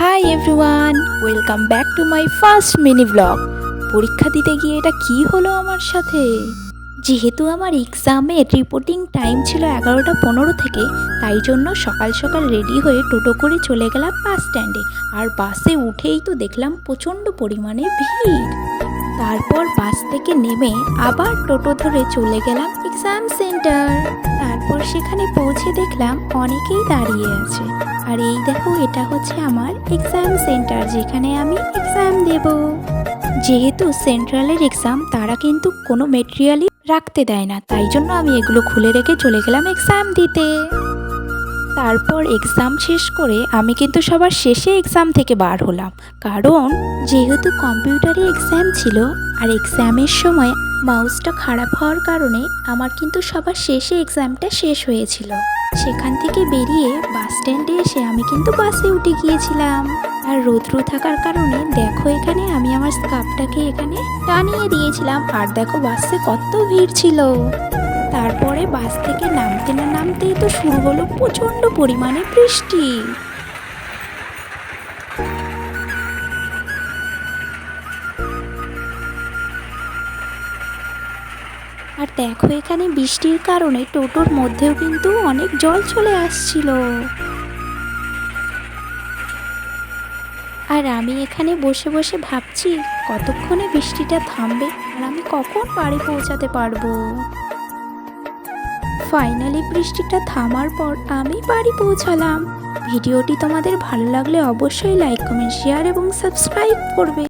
Hi everyone, welcome back to my first mini blog. পরীক্ষা দিতে গিয়ে এটা কি হলো আমার সাথে। যেহেতু আমার এক্সামের রিপোর্টিং টাইম ছিল 11:15 থেকে, তাই জন্য সকাল সকাল রেডি হয়ে টোটো করে চলে গেলাম বাস স্ট্যান্ডে। আর বাসে উঠেই তো দেখলাম প্রচণ্ড পরিমাণে ভিড়। তারপর বাস থেকে নেমে আবার টোটো ধরে চলে গেলাম এক্সাম সেন্টার। তারপর সেখানে পৌঁছে দেখলাম অনেকেই দাঁড়িয়ে আছে। আর এই দেখো, এটা হচ্ছে আমার এক্সাম সেন্টার, যেখানে আমি এক্সাম দেব। যেহেতু সেন্ট্রালের এক্সাম, তারা কিন্তু কোনো মেটেরিয়ালই রাখতে দেয় না, তাই জন্য আমি এগুলো খুলে রেখে চলে গেলাম এক্সাম দিতে। তারপর এক্সাম শেষ করে আমি কিন্তু সবার শেষে এক্সাম থেকে বার হলাম, কারণ যেহেতু কম্পিউটারে এক্সাম ছিল আর এক্সামের সময় মাউসটা খারাপ হওয়ার কারণে আমার কিন্তু সবার শেষে এক্সামটা শেষ হয়েছিল। সেখান থেকে বেরিয়ে বাস স্ট্যান্ডে এসে আমি কিন্তু বাসে উঠে গিয়েছিলাম। আর রৌদ্র থাকার কারণে দেখো, এখানে আমি আমার স্কার্ফটাকে এখানে টানিয়ে দিয়েছিলাম। আর দেখো বাসে কত ভিড় ছিল। তারপরে বাস থেকে নামতে না নামতেই তো শুরু হলো প্রচণ্ড পরিমাণে বৃষ্টি। আর দেখো, এখানে বৃষ্টির কারণে টোটোর মধ্যেও কিন্তু অনেক জল চলে আসছিল। আর আমি এখানে বসে বসে ভাবছি কতক্ষণে বৃষ্টিটা থামবে আর আমি কখন বাড়ি পৌঁছাতে পারবো। ফাইনালি বৃষ্টিটা থামার পর আমি বাড়ি পৌঁছালাম। ভিডিওটি তোমাদের ভালো লাগলে অবশ্যই লাইক, কমেন্ট, শেয়ার এবং সাবস্ক্রাইব করবে।